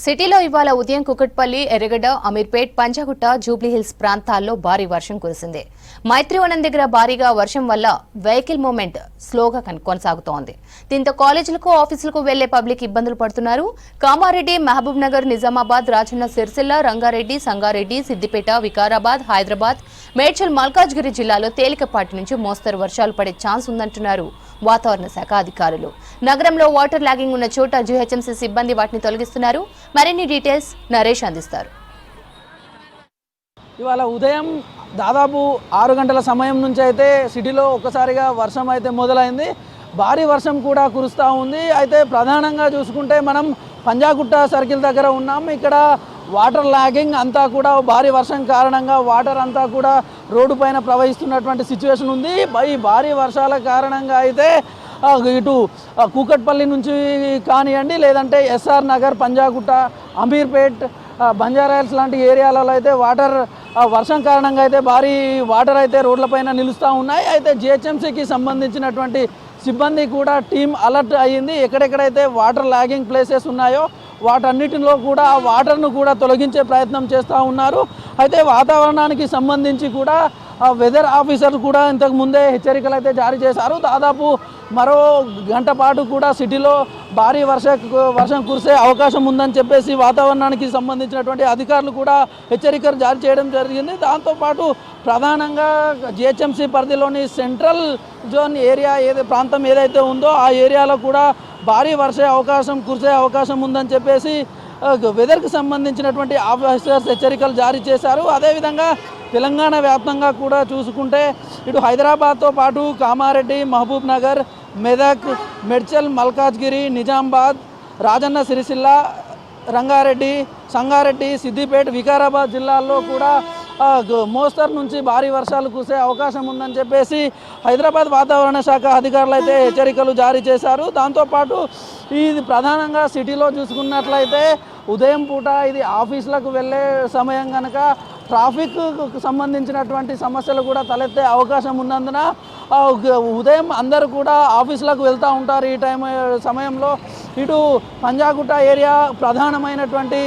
సిటీలో ఇవాళ ఉదయం కుకట్పల్లి, ఎర్రగడ్డ, అమీర్పేట్, పంజాగుట్ట, జూబ్లీహిల్స్ ప్రాంతాల్లో భారీ వర్షం కురిసింది. మైత్రివనం దగ్గర భారీగా వర్షం వల్ల వెహికల్ మూవ్మెంట్ స్లోగా కొనసాగుతోంది. దీంతో కాలేజీలకు, ఆఫీసులకు వెళ్లే పబ్లిక్ ఇబ్బందులు పడుతున్నారు. కామారెడ్డి, మహబూబ్ నగర్, నిజామాబాద్, రాజన్న సిరిసిల్ల, రంగారెడ్డి, సంగారెడ్డి, సిద్దిపేట, వికారాబాద్, హైదరాబాద్, మేడ్చల్, మల్కాజ్గిరి జిల్లాలో తేలికపాటి నుంచి మోస్తరు వర్షాలు పడే ఛాన్స్ ఉందంటున్నారు వాతావరణ శాఖ అధికారులు. నగరంలో వాటర్ లాగింగ్ ఉన్న చోట జీహెచ్ఎంసీ సిబ్బంది వాటిని తొలగిస్తున్నారు. మరిన్ని డీటెయిల్స్ నరేష్ అందిస్తారు. ఇవాళ ఉదయం దాదాపు 6 గంటల సమయం నుంచి అయితే సిటీలో ఒక్కసారిగా వర్షం అయితే మొదలైంది. భారీ వర్షం కూడా కురుస్తూ ఉంది. అయితే ప్రధానంగా చూసుకుంటే మనం పంజాగుట్ట సర్కిల్ దగ్గర ఉన్నాం. ఇక్కడ వాటర్ లాగింగ్ అంతా కూడా భారీ వర్షం కారణంగా వాటర్ అంతా కూడా రోడ్డు పైన ప్రవహిస్తున్నటువంటి సిచ్యువేషన్ ఉంది. ఈ భారీ వర్షాల కారణంగా అయితే ఇటు కూకట్పల్లి నుంచి కానివ్వండి, లేదంటే ఎస్ఆర్ నగర్, పంజాగుట్ట, అమీర్పేట్, బంజారాహిల్స్ లాంటి ఏరియాలలో అయితే వర్షం కారణంగా అయితే భారీ వాటర్ అయితే రోడ్లపైన నిలుస్తూ ఉన్నాయి. అయితే జిహెచ్ఎంసీకి సంబంధించినటువంటి సిబ్బంది కూడా టీం అలర్ట్ అయ్యింది. ఎక్కడెక్కడైతే వాటర్ లాగింగ్ ప్లేసెస్ ఉన్నాయో వాటన్నిటిలో కూడా ఆ వాటర్ను కూడా తొలగించే ప్రయత్నం చేస్తూ ఉన్నారు. అయితే వాతావరణానికి సంబంధించి కూడా వెదర్ ఆఫీసర్ కూడా ఇంతకు ముందే హెచ్చరికలు అయితే జారీ చేశారు. దాదాపు మరో గంట పాటు కూడా సిటీలో భారీ వర్షం కురిసే అవకాశం ఉందని చెప్పేసి వాతావరణానికి సంబంధించినటువంటి అధికారులు కూడా హెచ్చరికలు జారీ చేయడం జరిగింది. దాంతోపాటు ప్రధానంగా జిహెచ్ఎంసీ పరిధిలోని సెంట్రల్ జోన్ ఏరియా ప్రాంతం ఏదైతే ఉందో ఆ ఏరియాలో కూడా భారీ కురిసే అవకాశం ఉందని చెప్పేసి వెదర్కి సంబంధించినటువంటి ఆఫీసర్స్ హెచ్చరికలు జారీ చేశారు. అదేవిధంగా తెలంగాణ వ్యాప్తంగా కూడా చూసుకుంటే ఇటు హైదరాబాద్తో పాటు కామారెడ్డి, మహబూబ్ నగర్, మెదక్, మేడ్చల్, మల్కాజ్గిరి, నిజామాబాద్, రాజన్న సిరిసిల్ల, రంగారెడ్డి, సంగారెడ్డి, సిద్దిపేట, వికారాబాద్ జిల్లాల్లో కూడా మోస్తరు నుంచి భారీ వర్షాలు కురిసే అవకాశం ఉందని చెప్పేసి హైదరాబాద్ వాతావరణ శాఖ అధికారులు అయితే హెచ్చరికలు జారీ చేశారు. దాంతోపాటు ఇది ప్రధానంగా సిటీలో చూసుకున్నట్లయితే ఉదయం పూట ఇది ఆఫీసులకు వెళ్ళే సమయం కనుక ట్రాఫిక్ సంబంధించినటువంటి సమస్యలు కూడా తలెత్తే అవకాశం ఉన్నందున ఉదయం అందరూ కూడా ఆఫీసులకు వెళ్తూ ఉంటారు. ఈ సమయంలో ఇటు పంజాగుట్ట ఏరియా ప్రధానమైనటువంటి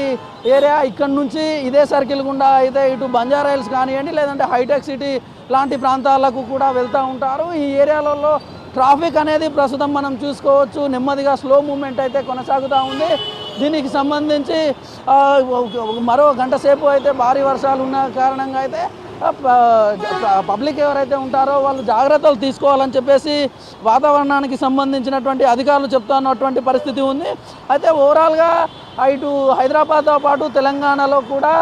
ఏరియా, ఇక్కడ నుంచి ఇదే సర్కిల్ గుండా అయితే ఇటు బంజారాహిల్స్ కానివ్వండి, లేదంటే హైటెక్ సిటీ లాంటి ప్రాంతాలకు కూడా వెళ్తూ ఉంటారు. ఈ ఏరియాలలో ట్రాఫిక్ అనేది ప్రస్తుతం మనం చూసుకోవచ్చు, నెమ్మదిగా స్లో మూమెంట్ అయితే కొనసాగుతూ ఉంది. దీనికి సంబంధించి మరో గంట సేపు అయితే భారీ వర్షాలు ఉన్న కారణంగా అయితే పబ్లిక్ ఎవరైతే ఉంటారో వాళ్ళు జాగ్రత్తలు తీసుకోవాలని చెప్పేసి వాతావరణానికి సంబంధించినటువంటి అధికారులు చెప్తున్నటువంటి పరిస్థితి ఉంది. అయితే ఓవరాల్గా ఇటు హైదరాబాద్తో పాటు తెలంగాణలో కూడా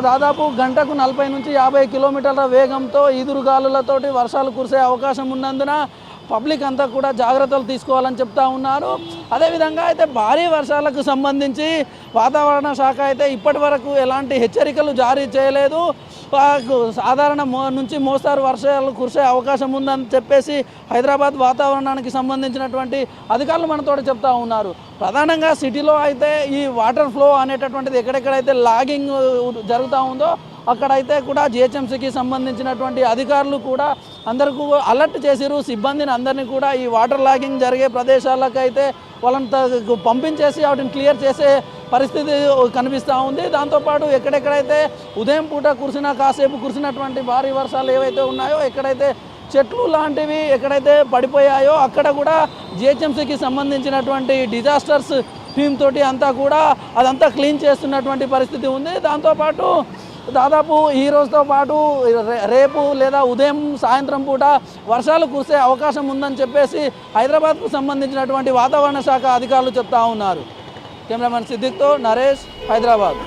దాదాపు గంటకు 40 నుంచి 50 కిలోమీటర్ల వేగంతో ఈదురుగాలులతోటి వర్షాలు కురిసే అవకాశం ఉన్నందున పబ్లిక్ అంతా కూడా జాగ్రత్తలు తీసుకోవాలని చెప్తా ఉన్నారు. అదేవిధంగా అయితే భారీ వర్షాలకు సంబంధించి వాతావరణ శాఖ అయితే ఇప్పటి వరకు ఎలాంటి హెచ్చరికలు జారీ చేయలేదు. సాధారణ నుంచి మోస్తారు వర్షాలు కురిసే అవకాశం ఉందని చెప్పేసి హైదరాబాద్ వాతావరణానికి సంబంధించినటువంటి అధికారులు మనతో చెప్తా ఉన్నారు. ప్రధానంగా సిటీలో అయితే ఈ వాటర్ ఫ్లో అనేటటువంటిది ఎక్కడెక్కడైతే లాగింగ్ జరుగుతూ ఉందో అక్కడైతే కూడా జిహెచ్ఎంసీకి సంబంధించినటువంటి అధికారులు కూడా అందరికీ అలర్ట్ చేసిరు. సిబ్బందిని అందరినీ కూడా ఈ వాటర్ లాగింగ్ జరిగే ప్రదేశాలకు అయితే వాళ్ళని పంపించేసి వాటిని క్లియర్ చేసే పరిస్థితి కనిపిస్తూ ఉంది. దాంతోపాటు ఎక్కడెక్కడైతే ఉదయం పూట కాసేపు కురిసినటువంటి భారీ వర్షాలు ఏవైతే ఉన్నాయో, ఎక్కడైతే చెట్లు లాంటివి ఎక్కడైతే పడిపోయాయో అక్కడ కూడా జిహెచ్ఎంసీకి సంబంధించినటువంటి డిజాస్టర్స్ టీమ్ తోటి అంతా కూడా అదంతా క్లీన్ చేస్తున్నటువంటి పరిస్థితి ఉంది. దాంతోపాటు దాదాపు ఈ రోజుతో పాటు రేపు లేదా ఉదయం సాయంత్రం పూట వర్షాలు కురిసే అవకాశం ఉందని చెప్పేసి హైదరాబాద్కు సంబంధించినటువంటి వాతావరణ శాఖ అధికారులు చెప్తా ఉన్నారు. కెమెరామెన్ సిద్దిక్తో నరేష్, హైదరాబాద్.